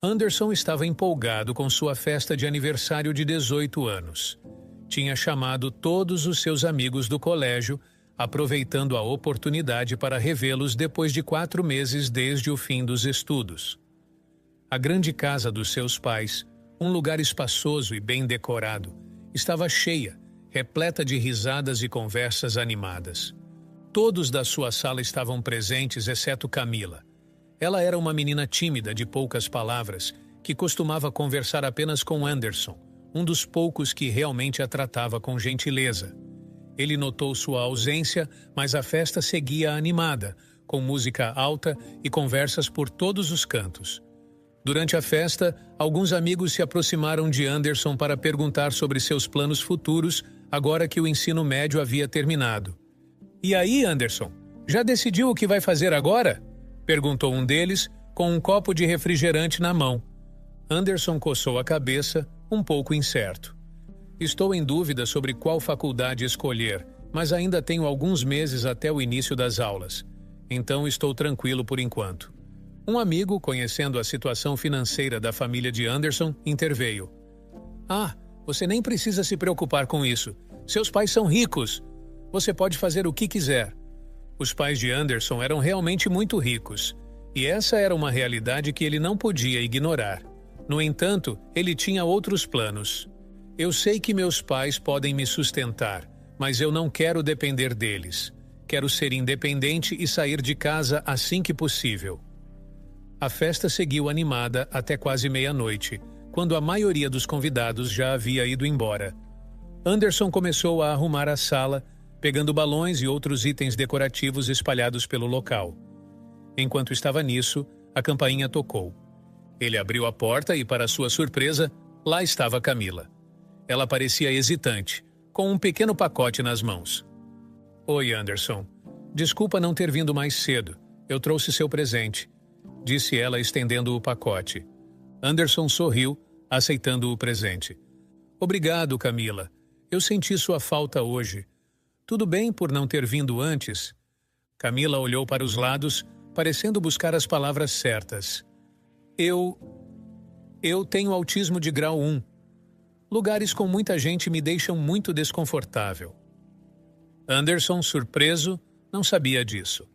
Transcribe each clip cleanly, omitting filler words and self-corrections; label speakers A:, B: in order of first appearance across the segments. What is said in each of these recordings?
A: Anderson estava empolgado com sua festa de aniversário de 18 anos. Tinha chamado todos os seus amigos do colégio, aproveitando a oportunidade para revê-los depois de 4 meses desde o fim dos estudos. A grande casa dos seus pais, um lugar espaçoso e bem decorado, estava cheia, repleta de risadas e conversas animadas. Todos da sua sala estavam presentes, exceto Camila. Ela era uma menina tímida, de poucas palavras, que costumava conversar apenas com Anderson, um dos poucos que realmente a tratava com gentileza. Ele notou sua ausência, mas a festa seguia animada, com música alta e conversas por todos os cantos. Durante a festa, alguns amigos se aproximaram de Anderson para perguntar sobre seus planos futuros, agora que o ensino médio havia terminado. "E aí, Anderson, já decidiu o que vai fazer agora?" perguntou um deles, com um copo de refrigerante na mão. Anderson coçou a cabeça, um pouco incerto. "Estou em dúvida sobre qual faculdade escolher, mas ainda tenho alguns meses até o início das aulas. Então estou tranquilo por enquanto." Um amigo, conhecendo a situação financeira da família de Anderson, interveio. "Ah, você nem precisa se preocupar com isso. Seus pais são ricos. Você pode fazer o que quiser." Os pais de Anderson eram realmente muito ricos, e essa era uma realidade que ele não podia ignorar. No entanto, ele tinha outros planos. "Eu sei que meus pais podem me sustentar, mas eu não quero depender deles. Quero ser independente e sair de casa assim que possível." A festa seguiu animada até quase meia-noite, quando a maioria dos convidados já havia ido embora. Anderson começou a arrumar a sala, pegando balões e outros itens decorativos espalhados pelo local. Enquanto estava nisso, a campainha tocou. Ele abriu a porta e, para sua surpresa, lá estava Camila. Ela parecia hesitante, com um pequeno pacote nas mãos. "Oi, Anderson. Desculpa não ter vindo mais cedo. Eu trouxe seu presente", disse ela, estendendo o pacote. Anderson sorriu, aceitando o presente. "Obrigado, Camila. Eu senti sua falta hoje. Tudo bem por não ter vindo antes?" Camila olhou para os lados, parecendo buscar as palavras certas. Eu tenho autismo de grau 1. Lugares com muita gente me deixam muito desconfortável." Anderson, surpreso, não sabia disso.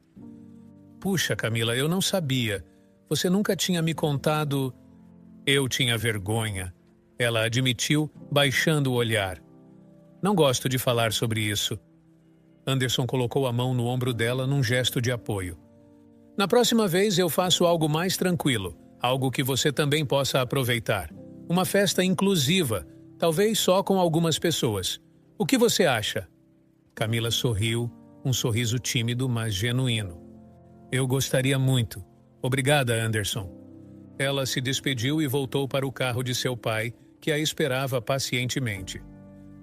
A: "Puxa, Camila, eu não sabia. Você nunca tinha me contado." "Eu tinha vergonha", ela admitiu, baixando o olhar. "Não gosto de falar sobre isso." Anderson colocou a mão no ombro dela num gesto de apoio. "Na próxima vez eu faço algo mais tranquilo, algo que você também possa aproveitar. Uma festa inclusiva, talvez só com algumas pessoas. O que você acha?" Camila sorriu, um sorriso tímido, mas genuíno. "Eu gostaria muito. Obrigada, Anderson." Ela se despediu e voltou para o carro de seu pai, que a esperava pacientemente.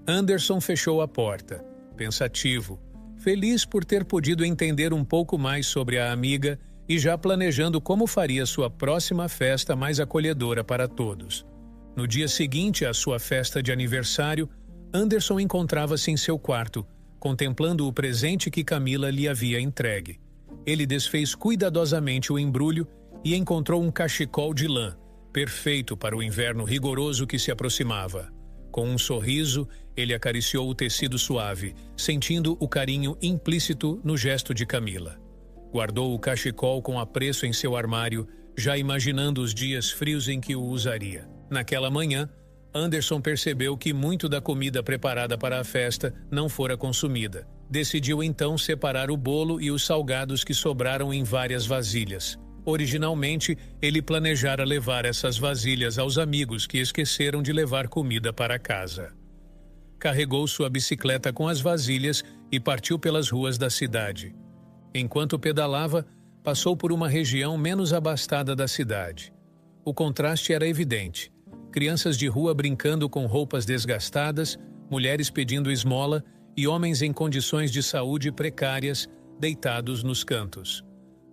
A: Anderson fechou a porta, pensativo, feliz por ter podido entender um pouco mais sobre a amiga e já planejando como faria sua próxima festa mais acolhedora para todos. No dia seguinte à sua festa de aniversário, Anderson encontrava-se em seu quarto, contemplando o presente que Camila lhe havia entregue. Ele desfez cuidadosamente o embrulho e encontrou um cachecol de lã, perfeito para o inverno rigoroso que se aproximava. Com um sorriso, ele acariciou o tecido suave, sentindo o carinho implícito no gesto de Camila. Guardou o cachecol com apreço em seu armário, já imaginando os dias frios em que o usaria. Naquela manhã, Anderson percebeu que muito da comida preparada para a festa não fora consumida. Decidiu então separar o bolo e os salgados que sobraram em várias vasilhas. Originalmente, ele planejara levar essas vasilhas aos amigos que esqueceram de levar comida para casa. Carregou sua bicicleta com as vasilhas e partiu pelas ruas da cidade. Enquanto pedalava, passou por uma região menos abastada da cidade. O contraste era evidente. Crianças de rua brincando com roupas desgastadas, mulheres pedindo esmola e homens em condições de saúde precárias, deitados nos cantos.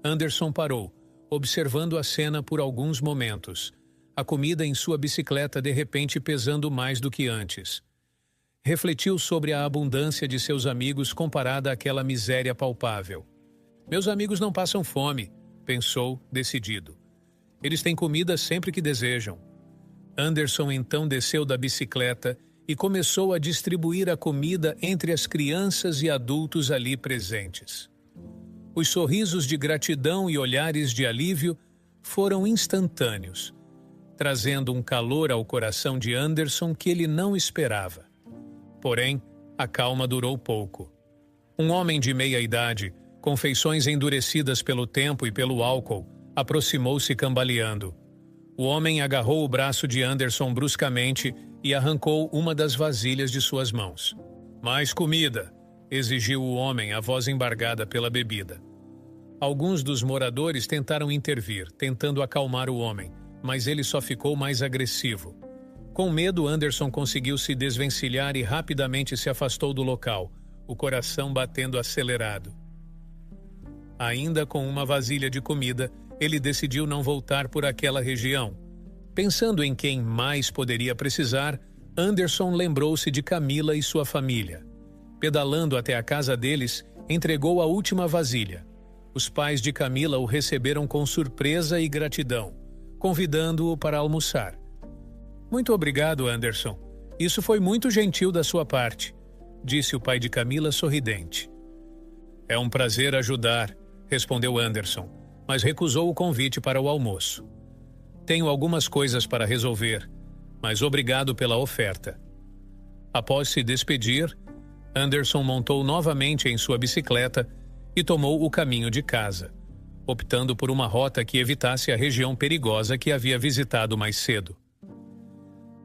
A: Anderson parou, observando a cena por alguns momentos, a comida em sua bicicleta de repente pesando mais do que antes. Refletiu sobre a abundância de seus amigos comparada àquela miséria palpável. "Meus amigos não passam fome", pensou, decidido. Eles têm comida sempre que desejam. Anderson então desceu da bicicleta e começou a distribuir a comida entre as crianças e adultos ali presentes. Os sorrisos de gratidão e olhares de alívio foram instantâneos, trazendo um calor ao coração de Anderson que ele não esperava. Porém, a calma durou pouco. Um homem de meia idade, com feições endurecidas pelo tempo e pelo álcool, aproximou-se cambaleando. O homem agarrou o braço de Anderson bruscamente e arrancou uma das vasilhas de suas mãos. "Mais comida!" exigiu o homem, a voz embargada pela bebida. Alguns dos moradores tentaram intervir, tentando acalmar o homem, mas ele só ficou mais agressivo. Com medo, Anderson conseguiu se desvencilhar e rapidamente se afastou do local, o coração batendo acelerado. Ainda com uma vasilha de comida, ele decidiu não voltar por aquela região. Pensando em quem mais poderia precisar, Anderson lembrou-se de Camila e sua família. Pedalando até a casa deles, entregou a última vasilha. Os pais de Camila o receberam com surpresa e gratidão, convidando-o para almoçar. "Muito obrigado, Anderson. Isso foi muito gentil da sua parte", disse o pai de Camila sorridente. "É um prazer ajudar", respondeu Anderson, mas recusou o convite para o almoço. "Tenho algumas coisas para resolver, mas obrigado pela oferta." Após se despedir, Anderson montou novamente em sua bicicleta e tomou o caminho de casa, optando por uma rota que evitasse a região perigosa que havia visitado mais cedo.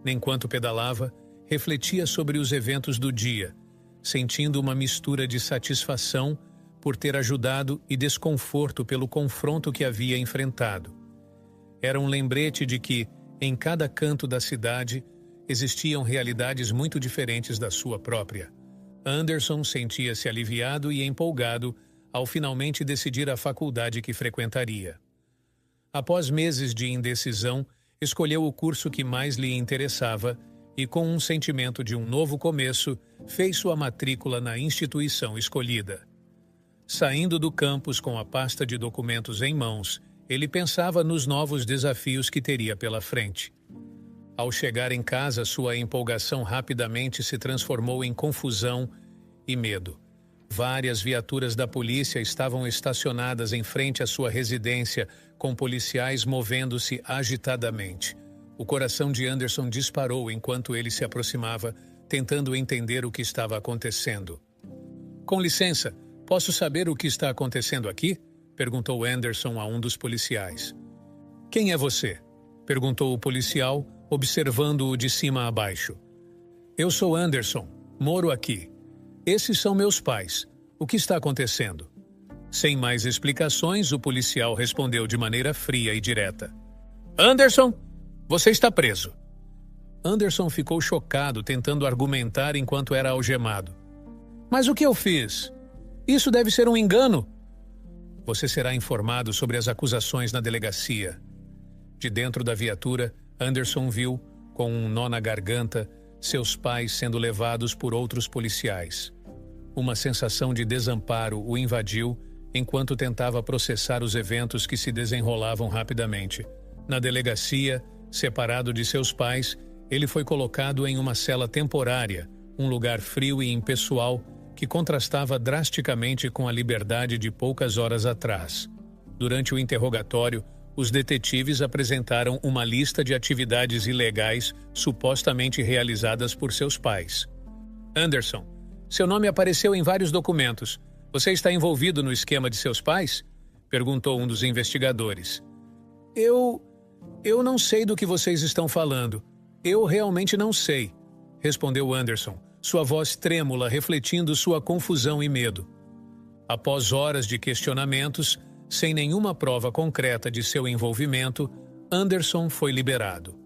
A: Enquanto pedalava, refletia sobre os eventos do dia, sentindo uma mistura de satisfação por ter ajudado e desconforto pelo confronto que havia enfrentado. Era um lembrete de que, em cada canto da cidade, existiam realidades muito diferentes da sua própria. Anderson sentia-se aliviado e empolgado ao finalmente decidir a faculdade que frequentaria. Após meses de indecisão, escolheu o curso que mais lhe interessava e, com um sentimento de um novo começo, fez sua matrícula na instituição escolhida. Saindo do campus com a pasta de documentos em mãos, ele pensava nos novos desafios que teria pela frente. Ao chegar em casa, sua empolgação rapidamente se transformou em confusão e medo. Várias viaturas da polícia estavam estacionadas em frente à sua residência, com policiais movendo-se agitadamente. O coração de Anderson disparou enquanto ele se aproximava, tentando entender o que estava acontecendo. "Com licença, posso saber o que está acontecendo aqui?" perguntou Anderson a um dos policiais. "Quem é você?" perguntou o policial, observando-o de cima a baixo. "Eu sou Anderson, moro aqui. Esses são meus pais. O que está acontecendo?" Sem mais explicações, o policial respondeu de maneira fria e direta. "Anderson, você está preso." Anderson ficou chocado, tentando argumentar enquanto era algemado. "Mas o que eu fiz? Isso deve ser um engano." "Você será informado sobre as acusações na delegacia." De dentro da viatura, Anderson viu, com um nó na garganta, seus pais sendo levados por outros policiais. Uma sensação de desamparo o invadiu enquanto tentava processar os eventos que se desenrolavam rapidamente. Na delegacia, separado de seus pais, ele foi colocado em uma cela temporária, um lugar frio e impessoal que contrastava drasticamente com a liberdade de poucas horas atrás. Durante o interrogatório, os detetives apresentaram uma lista de atividades ilegais supostamente realizadas por seus pais. "Anderson, seu nome apareceu em vários documentos. Você está envolvido no esquema de seus pais?" perguntou um dos investigadores. Eu não sei do que vocês estão falando. Eu realmente não sei", respondeu Anderson, sua voz trêmula refletindo sua confusão e medo. Após horas de questionamentos, sem nenhuma prova concreta de seu envolvimento, Anderson foi liberado.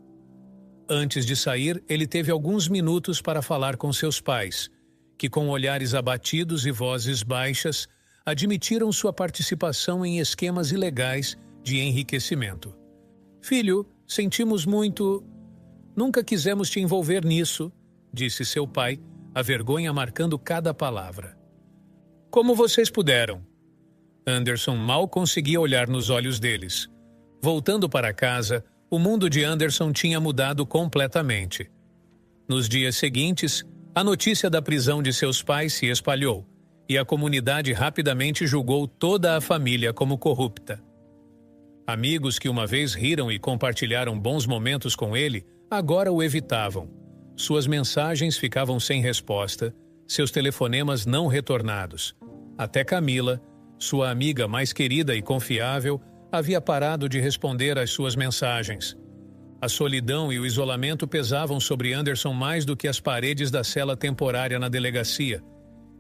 A: Antes de sair, ele teve alguns minutos para falar com seus pais, que com olhares abatidos e vozes baixas, admitiram sua participação em esquemas ilegais de enriquecimento. "Filho, sentimos muito. Nunca quisemos te envolver nisso", disse seu pai, a vergonha marcando cada palavra. "Como vocês puderam?" Anderson mal conseguia olhar nos olhos deles. Voltando para casa, o mundo de Anderson tinha mudado completamente. Nos dias seguintes, a notícia da prisão de seus pais se espalhou, e a comunidade rapidamente julgou toda a família como corrupta. Amigos que uma vez riram e compartilharam bons momentos com ele, agora o evitavam. Suas mensagens ficavam sem resposta, seus telefonemas não retornados. Até Camila, sua amiga mais querida e confiável, havia parado de responder às suas mensagens. A solidão e o isolamento pesavam sobre Anderson mais do que as paredes da cela temporária na delegacia.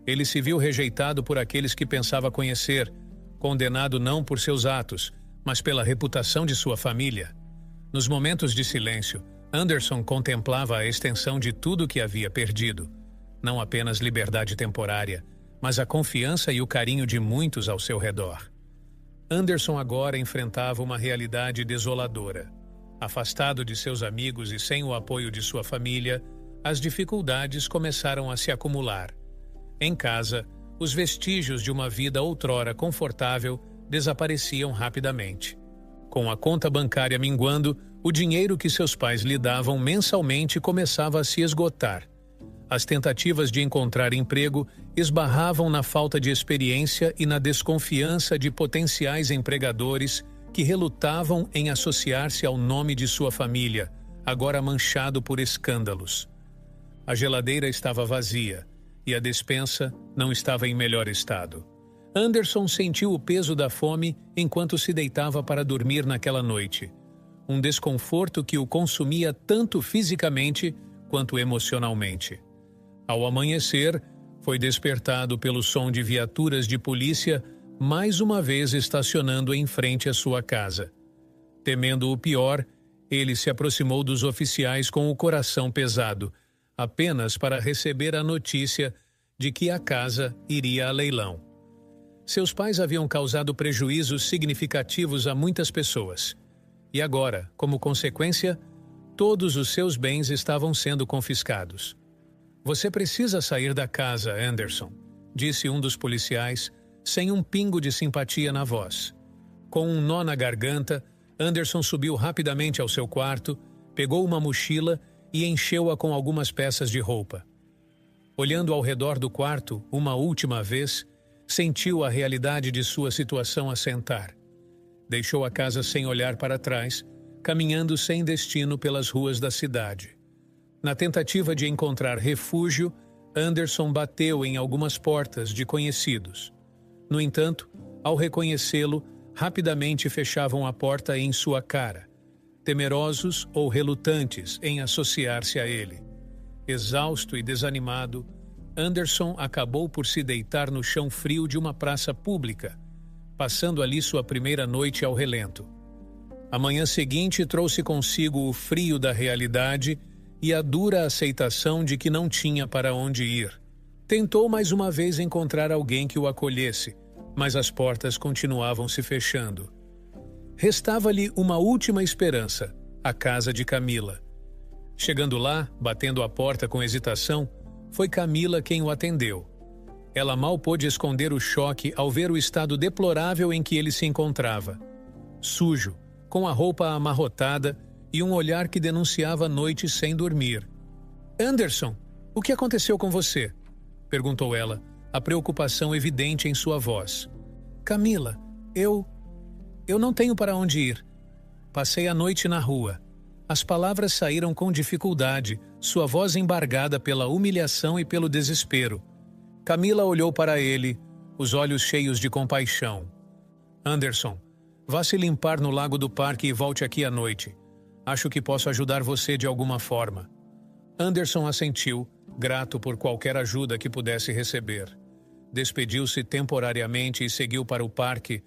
A: Ele se viu rejeitado por aqueles que pensava conhecer, condenado não por seus atos, mas pela reputação de sua família. Nos momentos de silêncio, Anderson contemplava a extensão de tudo que havia perdido. Não apenas liberdade temporária, mas a confiança e o carinho de muitos ao seu redor. Anderson agora enfrentava uma realidade desoladora. Afastado de seus amigos e sem o apoio de sua família, as dificuldades começaram a se acumular. Em casa, os vestígios de uma vida outrora confortável desapareciam rapidamente. Com a conta bancária minguando, o dinheiro que seus pais lhe davam mensalmente começava a se esgotar. As tentativas de encontrar emprego esbarravam na falta de experiência e na desconfiança de potenciais empregadores que relutavam em associar-se ao nome de sua família, agora manchado por escândalos. A geladeira estava vazia e a despensa não estava em melhor estado. Anderson sentiu o peso da fome enquanto se deitava para dormir naquela noite. Um desconforto que o consumia tanto fisicamente quanto emocionalmente. Ao amanhecer, foi despertado pelo som de viaturas de polícia mais uma vez estacionando em frente à sua casa. Temendo o pior, ele se aproximou dos oficiais com o coração pesado, apenas para receber a notícia de que a casa iria a leilão. Seus pais haviam causado prejuízos significativos a muitas pessoas. E agora, como consequência, todos os seus bens estavam sendo confiscados. "Você precisa sair da casa, Anderson", disse um dos policiais, sem um pingo de simpatia na voz. Com um nó na garganta, Anderson subiu rapidamente ao seu quarto, pegou uma mochila e encheu-a com algumas peças de roupa. Olhando ao redor do quarto, uma última vez, sentiu a realidade de sua situação assentar. Deixou a casa sem olhar para trás, caminhando sem destino pelas ruas da cidade. Na tentativa de encontrar refúgio, Anderson bateu em algumas portas de conhecidos. No entanto, ao reconhecê-lo, rapidamente fechavam a porta em sua cara, temerosos ou relutantes em associar-se a ele. Exausto e desanimado, Anderson acabou por se deitar no chão frio de uma praça pública, passando ali sua primeira noite ao relento. A manhã seguinte trouxe consigo o frio da realidade e a dura aceitação de que não tinha para onde ir. Tentou mais uma vez encontrar alguém que o acolhesse, mas as portas continuavam se fechando. Restava-lhe uma última esperança, a casa de Camila. Chegando lá, batendo a porta com hesitação, foi Camila quem o atendeu. Ela mal pôde esconder o choque ao ver o estado deplorável em que ele se encontrava. Sujo, com a roupa amarrotada e um olhar que denunciava noites sem dormir. "Anderson, o que aconteceu com você?", perguntou ela, a preocupação evidente em sua voz. "Camila, eu não tenho para onde ir. Passei a noite na rua." As palavras saíram com dificuldade, sua voz embargada pela humilhação e pelo desespero. Camila olhou para ele, os olhos cheios de compaixão. "Anderson, vá se limpar no lago do parque e volte aqui à noite. Acho que posso ajudar você de alguma forma." Anderson assentiu, grato por qualquer ajuda que pudesse receber. Despediu-se temporariamente e seguiu para o parque.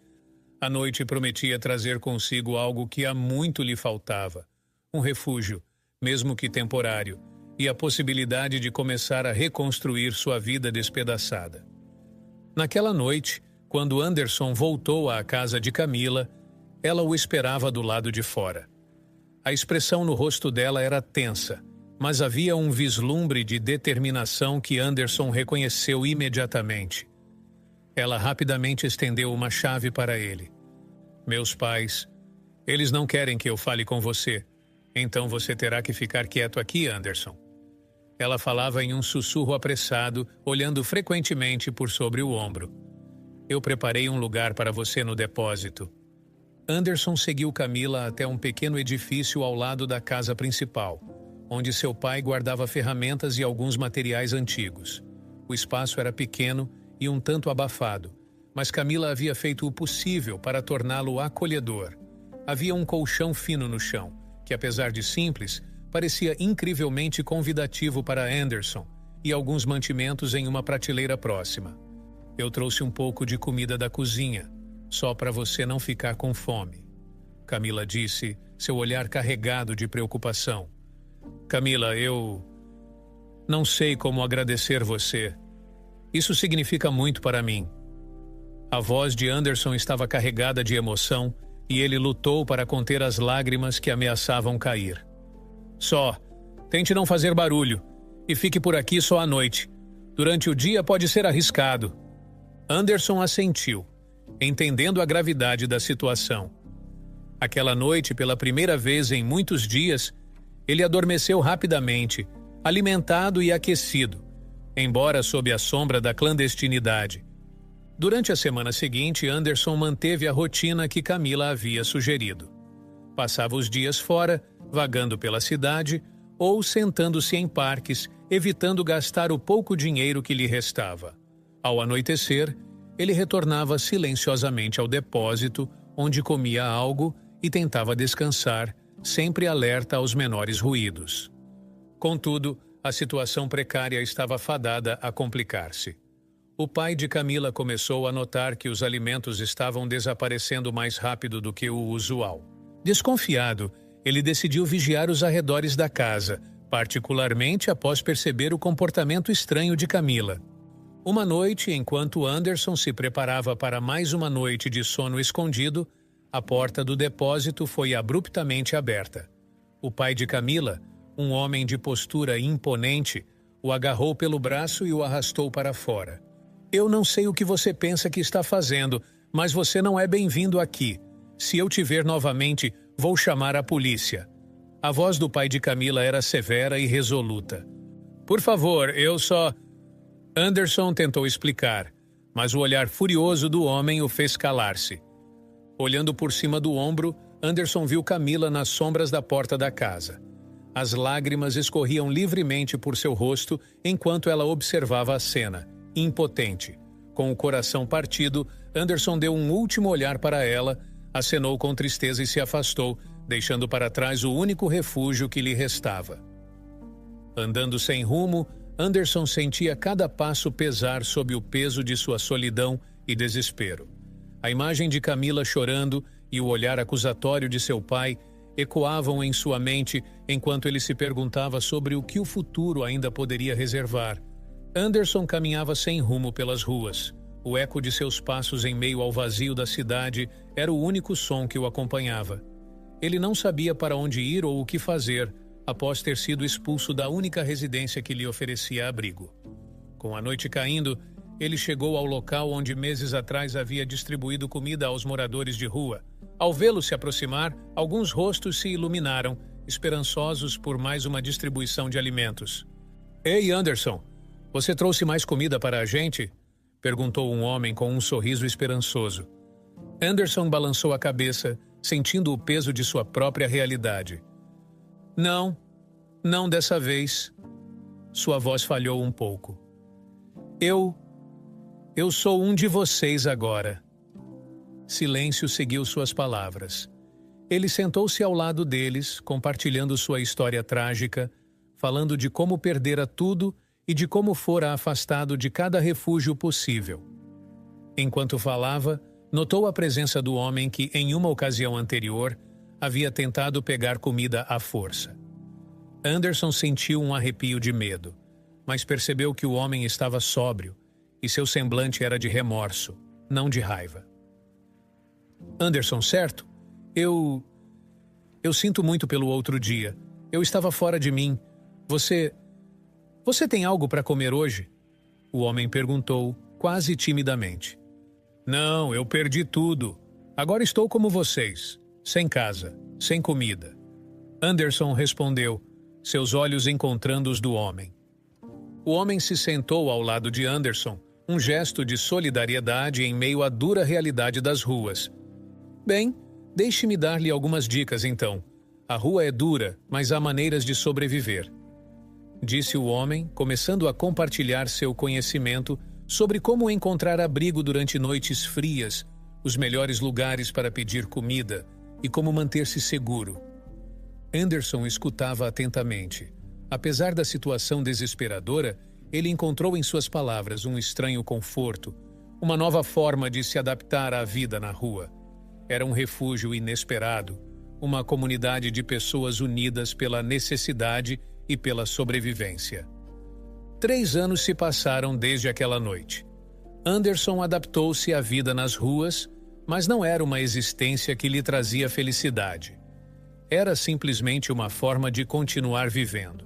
A: A noite prometia trazer consigo algo que há muito lhe faltava: um refúgio, mesmo que temporário, e a possibilidade de começar a reconstruir sua vida despedaçada. Naquela noite, quando Anderson voltou à casa de Camila, ela o esperava do lado de fora. A expressão no rosto dela era tensa, mas havia um vislumbre de determinação que Anderson reconheceu imediatamente. Ela rapidamente estendeu uma chave para ele. "Meus pais, Eles não querem que eu fale com você. Então você terá que ficar quieto aqui, Anderson. Ela falava em um sussurro apressado, olhando frequentemente por sobre o ombro. Eu preparei um lugar para você no depósito. Anderson seguiu Camila até um pequeno edifício ao lado da casa principal, onde seu pai guardava ferramentas e alguns materiais antigos. O espaço era pequeno e um tanto abafado, mas Camila havia feito o possível para torná-lo acolhedor. Havia um colchão fino no chão, que apesar de simples, parecia incrivelmente convidativo para Anderson, e alguns mantimentos em uma prateleira próxima. Eu trouxe um pouco de comida da cozinha, só para você não ficar com fome. Camila disse, seu olhar carregado de preocupação. Camila, eu não sei como agradecer você. Isso significa muito para mim. A voz de Anderson estava carregada de emoção e ele lutou para conter as lágrimas que ameaçavam cair. Só, tente não fazer barulho e fique por aqui só à noite. Durante o dia pode ser arriscado. Anderson assentiu, entendendo a gravidade da situação. Aquela noite, pela primeira vez em muitos dias, ele adormeceu rapidamente, alimentado e aquecido, embora sob a sombra da clandestinidade. Durante a semana seguinte, Anderson manteve a rotina que Camila havia sugerido. Passava os dias fora, vagando pela cidade ou sentando-se em parques, evitando gastar o pouco dinheiro que lhe restava. Ao anoitecer, ele retornava silenciosamente ao depósito, onde comia algo e tentava descansar, sempre alerta aos menores ruídos. Contudo, a situação precária estava fadada a complicar-se. O pai de Camila começou a notar que os alimentos estavam desaparecendo mais rápido do que o usual. Desconfiado, ele decidiu vigiar os arredores da casa, particularmente após perceber o comportamento estranho de Camila. Uma noite, enquanto Anderson se preparava para mais uma noite de sono escondido, a porta do depósito foi abruptamente aberta. O pai de Camila, um homem de postura imponente, o agarrou pelo braço e o arrastou para fora. Eu não sei o que você pensa que está fazendo, mas você não é bem-vindo aqui. Se eu te ver novamente, vou chamar a polícia. A voz do pai de Camila era severa e resoluta. Por favor, eu só... Anderson tentou explicar, mas o olhar furioso do homem o fez calar-se. Olhando por cima do ombro, Anderson viu Camila nas sombras da porta da casa. As lágrimas escorriam livremente por seu rosto enquanto ela observava a cena, impotente. Com o coração partido, Anderson deu um último olhar para ela, acenou com tristeza e se afastou, deixando para trás o único refúgio que lhe restava. Andando sem rumo, Anderson sentia cada passo pesar sob o peso de sua solidão e desespero. A imagem de Camila chorando e o olhar acusatório de seu pai ecoavam em sua mente enquanto ele se perguntava sobre o que o futuro ainda poderia reservar. Anderson caminhava sem rumo pelas ruas. O eco de seus passos em meio ao vazio da cidade era o único som que o acompanhava. Ele não sabia para onde ir ou o que fazer, após ter sido expulso da única residência que lhe oferecia abrigo. Com a noite caindo, ele chegou ao local onde meses atrás havia distribuído comida aos moradores de rua. Ao vê-lo se aproximar, alguns rostos se iluminaram, esperançosos por mais uma distribuição de alimentos. Ei, Anderson, você trouxe mais comida para a gente? Perguntou um homem com um sorriso esperançoso. Anderson balançou a cabeça, sentindo o peso de sua própria realidade. Não dessa vez. Sua voz falhou um pouco. Eu sou um de vocês agora. Silêncio seguiu suas palavras. Ele sentou-se ao lado deles, compartilhando sua história trágica, falando de como perdera tudo e de como fora afastado de cada refúgio possível. Enquanto falava, notou a presença do homem que, em uma ocasião anterior, havia tentado pegar comida à força. Anderson sentiu um arrepio de medo, mas percebeu que o homem estava sóbrio e seu semblante era de remorso, não de raiva. Anderson, certo? Eu sinto muito pelo outro dia. Eu estava fora de mim. Você tem algo para comer hoje? O homem perguntou, quase timidamente. Não, eu perdi tudo. Agora estou como vocês, sem casa, sem comida. Anderson respondeu, seus olhos encontrando os do homem. O homem se sentou ao lado de Anderson, um gesto de solidariedade em meio à dura realidade das ruas. Bem, deixe-me dar-lhe algumas dicas então. A rua é dura, mas há maneiras de sobreviver. Disse o homem, começando a compartilhar seu conhecimento sobre como encontrar abrigo durante noites frias, os melhores lugares para pedir comida e como manter-se seguro. Anderson escutava atentamente. Apesar da situação desesperadora, ele encontrou em suas palavras um estranho conforto, uma nova forma de se adaptar à vida na rua. Era um refúgio inesperado, uma comunidade de pessoas unidas pela necessidade e pela sobrevivência. 3 anos se passaram desde aquela noite. Anderson adaptou-se à vida nas ruas, mas não era uma existência que lhe trazia felicidade. Era simplesmente uma forma de continuar vivendo.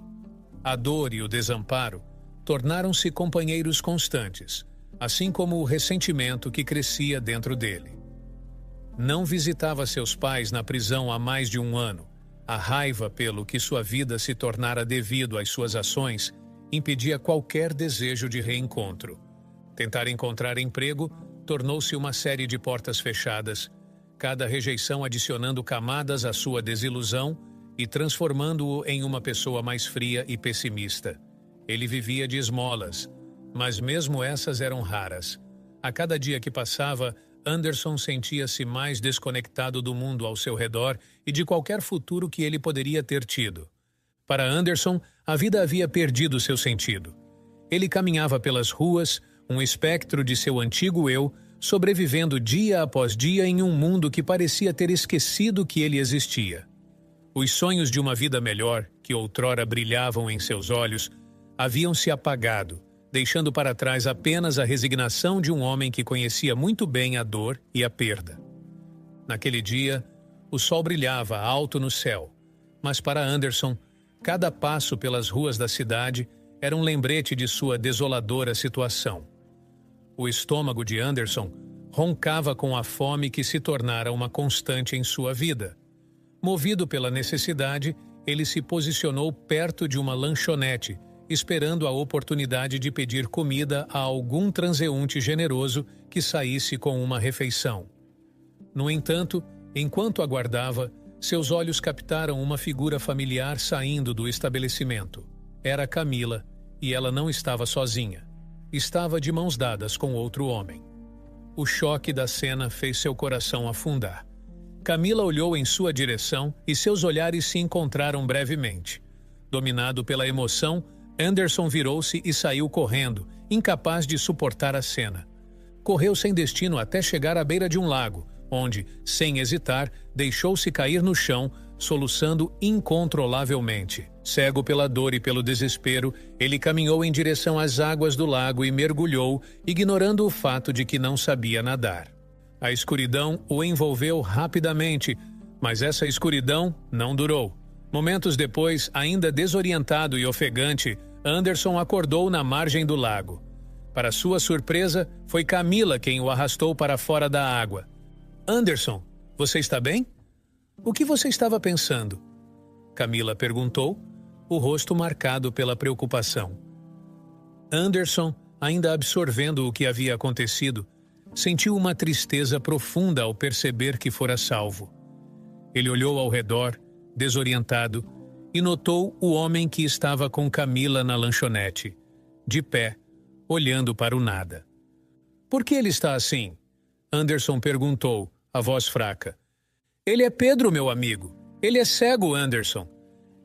A: A dor e o desamparo tornaram-se companheiros constantes, assim como o ressentimento que crescia dentro dele. Não visitava seus pais na prisão há mais de 1 ano. A raiva pelo que sua vida se tornara devido às suas ações impedia qualquer desejo de reencontro. Tentar encontrar emprego tornou-se uma série de portas fechadas, cada rejeição adicionando camadas à sua desilusão e transformando-o em uma pessoa mais fria e pessimista. Ele vivia de esmolas, mas mesmo essas eram raras. A cada dia que passava, Anderson sentia-se mais desconectado do mundo ao seu redor e de qualquer futuro que ele poderia ter tido. Para Anderson, a vida havia perdido seu sentido. Ele caminhava pelas ruas, um espectro de seu antigo eu, sobrevivendo dia após dia em um mundo que parecia ter esquecido que ele existia. Os sonhos de uma vida melhor, que outrora brilhavam em seus olhos, haviam se apagado, deixando para trás apenas a resignação de um homem que conhecia muito bem a dor e a perda. Naquele dia, o sol brilhava alto no céu, mas para Anderson, cada passo pelas ruas da cidade era um lembrete de sua desoladora situação. O estômago de Anderson roncava com a fome que se tornara uma constante em sua vida. Movido pela necessidade, ele se posicionou perto de uma lanchonete, esperando a oportunidade de pedir comida a algum transeunte generoso que saísse com uma refeição. No entanto, enquanto aguardava, seus olhos captaram uma figura familiar saindo do estabelecimento. Era Camila, e ela não estava sozinha. Estava de mãos dadas com outro homem. O choque da cena fez seu coração afundar. Camila olhou em sua direção e seus olhares se encontraram brevemente. Dominado pela emoção, Anderson virou-se e saiu correndo, incapaz de suportar a cena. Correu sem destino até chegar à beira de um lago, onde, sem hesitar, deixou-se cair no chão, soluçando incontrolavelmente. Cego pela dor e pelo desespero, ele caminhou em direção às águas do lago e mergulhou, ignorando o fato de que não sabia nadar. A escuridão o envolveu rapidamente, mas essa escuridão não durou. Momentos depois, ainda desorientado e ofegante, Anderson acordou na margem do lago. Para sua surpresa, foi Camila quem o arrastou para fora da água. Anderson, você está bem? O que você estava pensando? Camila perguntou, o rosto marcado pela preocupação. Anderson, ainda absorvendo o que havia acontecido, sentiu uma tristeza profunda ao perceber que fora salvo. Ele olhou ao redor, desorientado, e notou o homem que estava com Camila na lanchonete, de pé, olhando para o nada. Por que ele está assim? Anderson perguntou, a voz fraca. Ele é Pedro, meu amigo. Ele é cego, Anderson.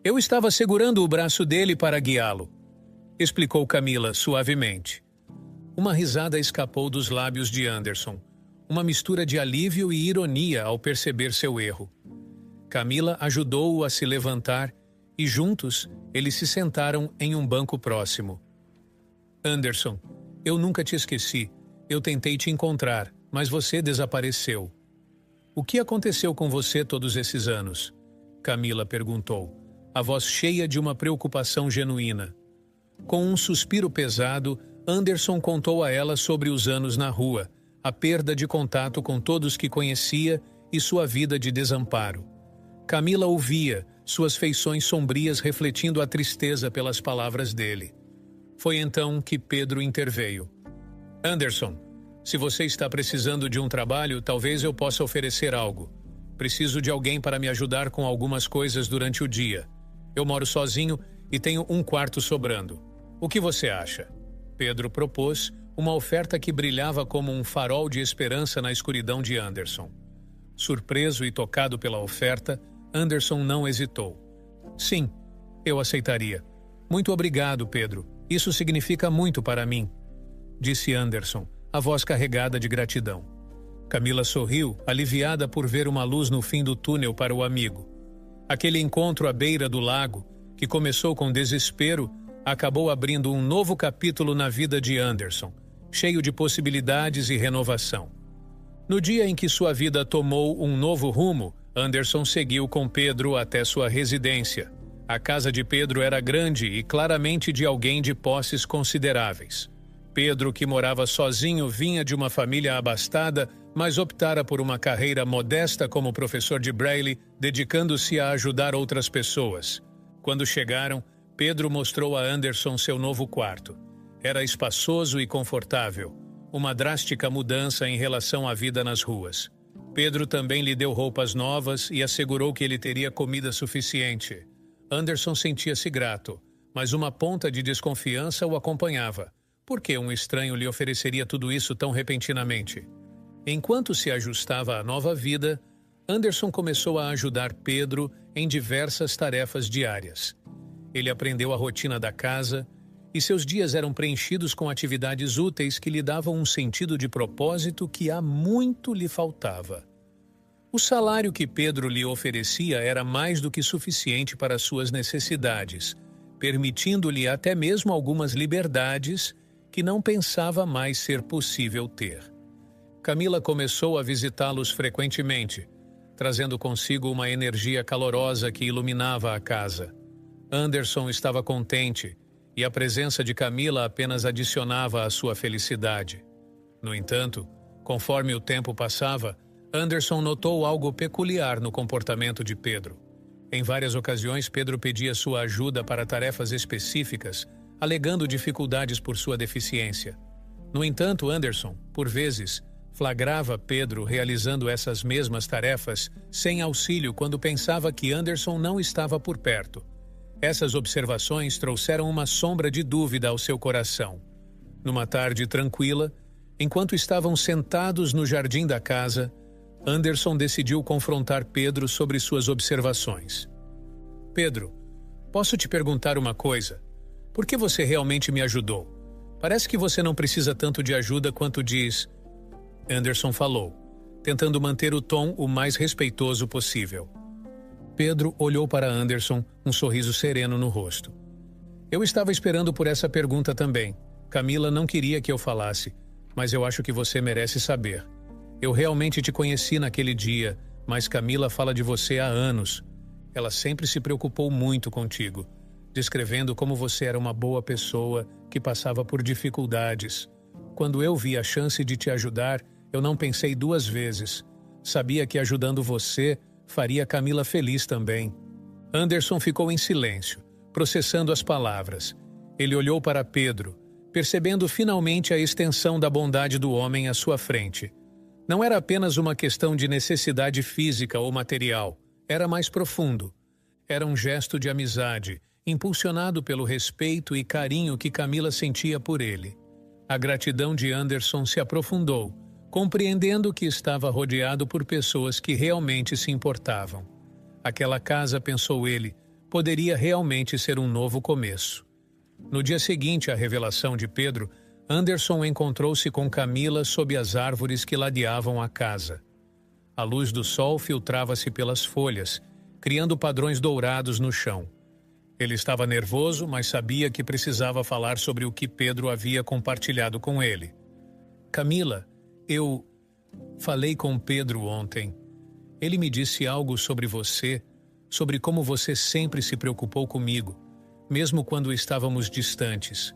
A: Eu estava segurando o braço dele para guiá-lo, explicou Camila suavemente. Uma risada escapou dos lábios de Anderson, uma mistura de alívio e ironia ao perceber seu erro. Camila ajudou-o a se levantar e, juntos, eles se sentaram em um banco próximo. Anderson, eu nunca te esqueci. Eu tentei te encontrar, mas você desapareceu. O que aconteceu com você todos esses anos? Camila perguntou, a voz cheia de uma preocupação genuína. Com um suspiro pesado, Anderson contou a ela sobre os anos na rua, a perda de contato com todos que conhecia e sua vida de desamparo. Camila ouvia, suas feições sombrias refletindo a tristeza pelas palavras dele. Foi então que Pedro interveio. Anderson, se você está precisando de um trabalho, talvez eu possa oferecer algo. Preciso de alguém para me ajudar com algumas coisas durante o dia. Eu moro sozinho e tenho um quarto sobrando. O que você acha? Pedro propôs uma oferta que brilhava como um farol de esperança na escuridão de Anderson. Surpreso e tocado pela oferta, Anderson não hesitou. Sim, eu aceitaria. Muito obrigado, Pedro. Isso significa muito para mim, disse Anderson, a voz carregada de gratidão. Camila sorriu, aliviada por ver uma luz no fim do túnel para o amigo. Aquele encontro à beira do lago, que começou com desespero, acabou abrindo um novo capítulo na vida de Anderson, cheio de possibilidades e renovação. No dia em que sua vida tomou um novo rumo, Anderson seguiu com Pedro até sua residência. A casa de Pedro era grande e claramente de alguém de posses consideráveis. Pedro, que morava sozinho, vinha de uma família abastada, mas optara por uma carreira modesta como professor de Braille, dedicando-se a ajudar outras pessoas. Quando chegaram, Pedro mostrou a Anderson seu novo quarto. Era espaçoso e confortável, uma drástica mudança em relação à vida nas ruas. Pedro também lhe deu roupas novas e assegurou que ele teria comida suficiente. Anderson sentia-se grato, mas uma ponta de desconfiança o acompanhava. Por que um estranho lhe ofereceria tudo isso tão repentinamente? Enquanto se ajustava à nova vida, Anderson começou a ajudar Pedro em diversas tarefas diárias. Ele aprendeu a rotina da casa e seus dias eram preenchidos com atividades úteis que lhe davam um sentido de propósito que há muito lhe faltava. O salário que Pedro lhe oferecia era mais do que suficiente para suas necessidades, permitindo-lhe até mesmo algumas liberdades que não pensava mais ser possível ter. Camila começou a visitá-los frequentemente, trazendo consigo uma energia calorosa que iluminava a casa. Anderson estava contente e a presença de Camila apenas adicionava à sua felicidade. No entanto, conforme o tempo passava, Anderson notou algo peculiar no comportamento de Pedro. Em várias ocasiões, Pedro pedia sua ajuda para tarefas específicas, alegando dificuldades por sua deficiência. No entanto, Anderson, por vezes, flagrava Pedro realizando essas mesmas tarefas sem auxílio quando pensava que Anderson não estava por perto. Essas observações trouxeram uma sombra de dúvida ao seu coração. Numa tarde tranquila, enquanto estavam sentados no jardim da casa, Anderson decidiu confrontar Pedro sobre suas observações. Pedro, posso te perguntar uma coisa? Por que você realmente me ajudou? Parece que você não precisa tanto de ajuda quanto diz. Anderson falou, tentando manter o tom o mais respeitoso possível. Pedro olhou para Anderson, um sorriso sereno no rosto. Eu estava esperando por essa pergunta também. Camila não queria que eu falasse, mas eu acho que você merece saber. Eu realmente te conheci naquele dia, mas Camila fala de você há anos. Ela sempre se preocupou muito contigo, descrevendo como você era uma boa pessoa que passava por dificuldades. Quando eu vi a chance de te ajudar, eu não pensei duas vezes. Sabia que ajudando você, faria Camila feliz também. Anderson ficou em silêncio, processando as palavras. Ele olhou para Pedro, percebendo finalmente a extensão da bondade do homem à sua frente. Não era apenas uma questão de necessidade física ou material, era mais profundo. Era um gesto de amizade, impulsionado pelo respeito e carinho que Camila sentia por ele. A gratidão de Anderson se aprofundou, compreendendo que estava rodeado por pessoas que realmente se importavam. Aquela casa, pensou ele, poderia realmente ser um novo começo. No dia seguinte à revelação de Pedro, Anderson encontrou-se com Camila sob as árvores que ladeavam a casa. A luz do sol filtrava-se pelas folhas, criando padrões dourados no chão. Ele estava nervoso, mas sabia que precisava falar sobre o que Pedro havia compartilhado com ele. Camila, eu falei com Pedro ontem. Ele me disse algo sobre você, sobre como você sempre se preocupou comigo, mesmo quando estávamos distantes.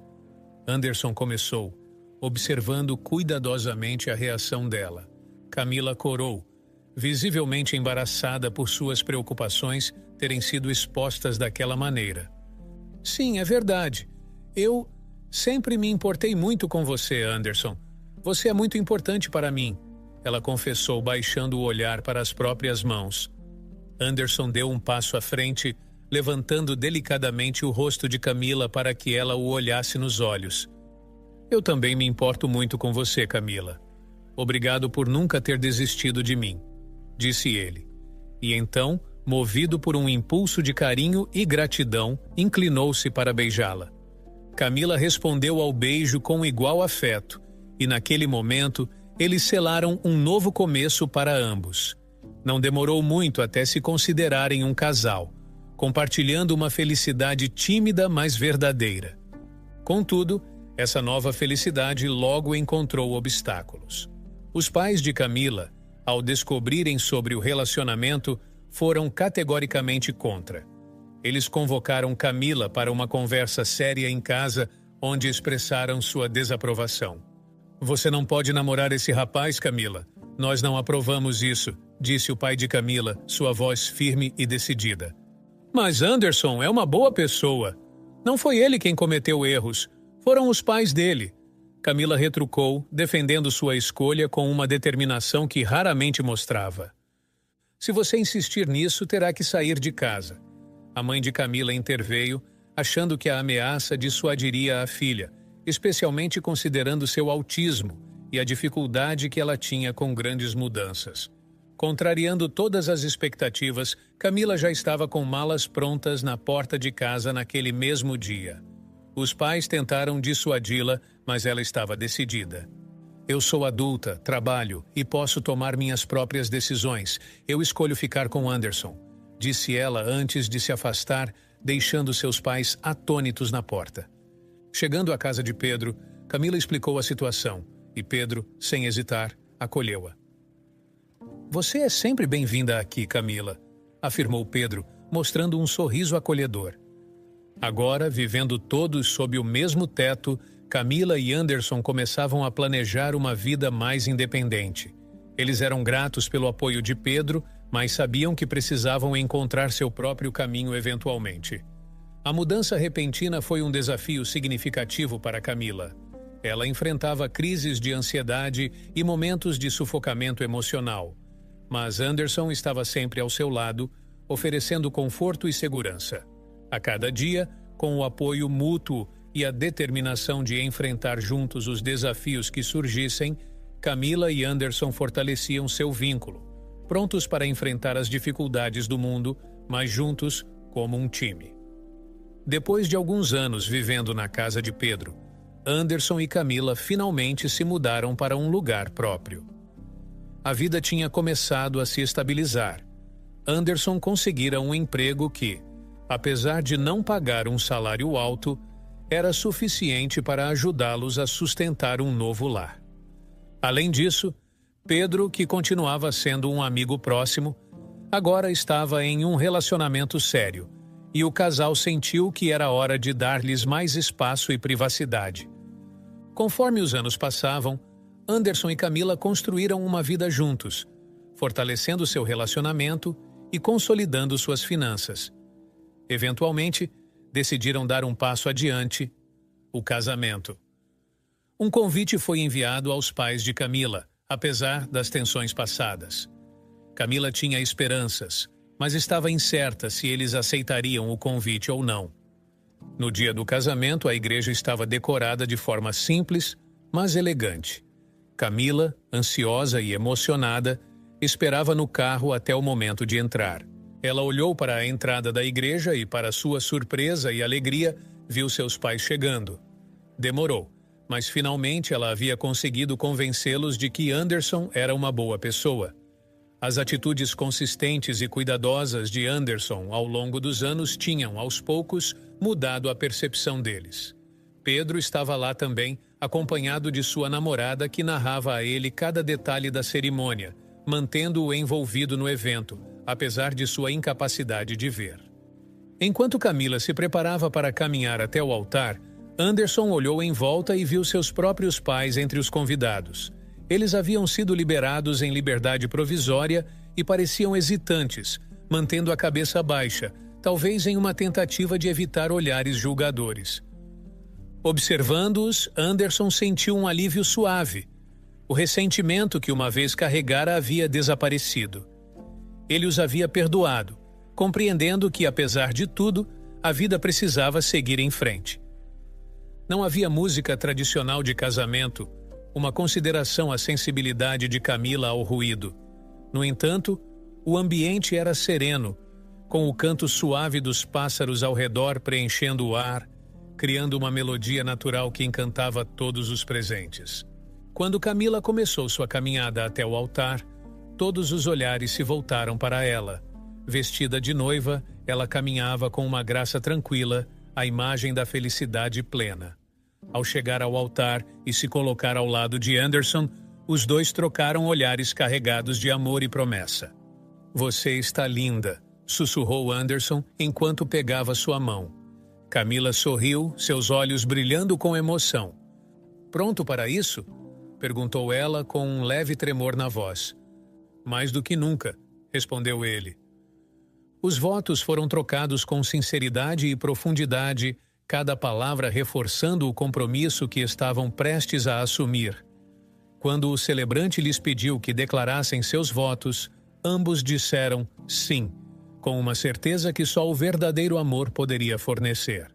A: Anderson começou, observando cuidadosamente a reação dela. Camila corou. visivelmente embaraçada por suas preocupações terem sido expostas daquela maneira. Sim, é verdade. Eu sempre me importei muito com você, Anderson. Você é muito importante para mim, ela confessou, baixando o olhar para as próprias mãos. Anderson deu um passo à frente, levantando delicadamente o rosto de Camila para que ela o olhasse nos olhos. Eu também me importo muito com você, Camila. Obrigado por nunca ter desistido de mim, disse ele. E então, movido por um impulso de carinho e gratidão, inclinou-se para beijá-la. Camila respondeu ao beijo com igual afeto, e naquele momento, eles selaram um novo começo para ambos. Não demorou muito até se considerarem um casal, compartilhando uma felicidade tímida, mas verdadeira. Contudo, essa nova felicidade logo encontrou obstáculos. Os pais de Camila, ao descobrirem sobre o relacionamento, foram categoricamente contra. Eles convocaram Camila para uma conversa séria em casa, onde expressaram sua desaprovação. Você não pode namorar esse rapaz, Camila. Nós não aprovamos isso, disse o pai de Camila, sua voz firme e decidida. Mas Anderson é uma boa pessoa. Não foi ele quem cometeu erros. Foram os pais dele. Camila retrucou, defendendo sua escolha com uma determinação que raramente mostrava. Se você insistir nisso, terá que sair de casa. A mãe de Camila interveio, achando que a ameaça dissuadiria a filha, especialmente considerando seu autismo e a dificuldade que ela tinha com grandes mudanças. Contrariando todas as expectativas, Camila já estava com malas prontas na porta de casa naquele mesmo dia. Os pais tentaram dissuadi-la, mas ela estava decidida. Eu sou adulta, trabalho e posso tomar minhas próprias decisões. Eu escolho ficar com Anderson, disse ela antes de se afastar, deixando seus pais atônitos na porta. Chegando à casa de Pedro, Camila explicou a situação e Pedro, sem hesitar, acolheu-a. Você é sempre bem-vinda aqui, Camila, afirmou Pedro, mostrando um sorriso acolhedor. Agora, vivendo todos sob o mesmo teto, Camila e Anderson começavam a planejar uma vida mais independente. Eles eram gratos pelo apoio de Pedro, mas sabiam que precisavam encontrar seu próprio caminho eventualmente. A mudança repentina foi um desafio significativo para Camila. Ela enfrentava crises de ansiedade e momentos de sufocamento emocional. Mas Anderson estava sempre ao seu lado, oferecendo conforto e segurança. A cada dia, com o apoio mútuo e a determinação de enfrentar juntos os desafios que surgissem, Camila e Anderson fortaleciam seu vínculo, prontos para enfrentar as dificuldades do mundo, mas juntos como um time. Depois de alguns anos vivendo na casa de Pedro, Anderson e Camila finalmente se mudaram para um lugar próprio. A vida tinha começado a se estabilizar. Anderson conseguira um emprego que, apesar de não pagar um salário alto, era suficiente para ajudá-los a sustentar um novo lar. Além disso, Pedro, que continuava sendo um amigo próximo, agora estava em um relacionamento sério, e o casal sentiu que era hora de dar-lhes mais espaço e privacidade. Conforme os anos passavam, Anderson e Camila construíram uma vida juntos, fortalecendo seu relacionamento e consolidando suas finanças. Eventualmente, decidiram dar um passo adiante, o casamento. Um convite foi enviado aos pais de Camila, apesar das tensões passadas. Camila tinha esperanças, mas estava incerta se eles aceitariam o convite ou não. No dia do casamento, a igreja estava decorada de forma simples, mas elegante. Camila, ansiosa e emocionada, esperava no carro até o momento de entrar. Ela olhou para a entrada da igreja e, para sua surpresa e alegria, viu seus pais chegando. Demorou, mas finalmente ela havia conseguido convencê-los de que Anderson era uma boa pessoa. As atitudes consistentes e cuidadosas de Anderson ao longo dos anos tinham, aos poucos, mudado a percepção deles. Pedro estava lá também, acompanhado de sua namorada, que narrava a ele cada detalhe da cerimônia, mantendo-o envolvido no evento, apesar de sua incapacidade de ver. Enquanto Camila se preparava para caminhar até o altar, Anderson olhou em volta e viu seus próprios pais entre os convidados. Eles haviam sido liberados em liberdade provisória e pareciam hesitantes, mantendo a cabeça baixa, talvez em uma tentativa de evitar olhares julgadores. Observando-os, Anderson sentiu um alívio suave. O ressentimento que uma vez carregara havia desaparecido. Ele os havia perdoado, compreendendo que, apesar de tudo, a vida precisava seguir em frente. Não havia música tradicional de casamento, uma consideração à sensibilidade de Camila ao ruído. No entanto, o ambiente era sereno, com o canto suave dos pássaros ao redor preenchendo o ar, criando uma melodia natural que encantava todos os presentes. Quando Camila começou sua caminhada até o altar, todos os olhares se voltaram para ela. Vestida de noiva, ela caminhava com uma graça tranquila, a imagem da felicidade plena. Ao chegar ao altar e se colocar ao lado de Anderson, os dois trocaram olhares carregados de amor e promessa. "Você está linda", sussurrou Anderson enquanto pegava sua mão. Camila sorriu, seus olhos brilhando com emoção. "Pronto para isso?" perguntou ela com um leve tremor na voz. "Mais do que nunca", respondeu ele. Os votos foram trocados com sinceridade e profundidade, cada palavra reforçando o compromisso que estavam prestes a assumir. Quando o celebrante lhes pediu que declarassem seus votos, ambos disseram sim, com uma certeza que só o verdadeiro amor poderia fornecer.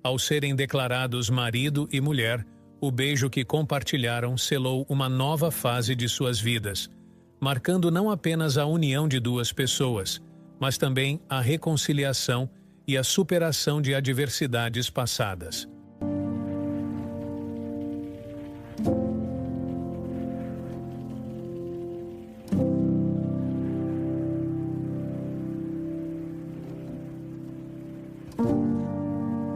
A: Ao serem declarados marido e mulher, o beijo que compartilharam selou uma nova fase de suas vidas, marcando não apenas a união de duas pessoas, mas também a reconciliação e a superação de adversidades passadas.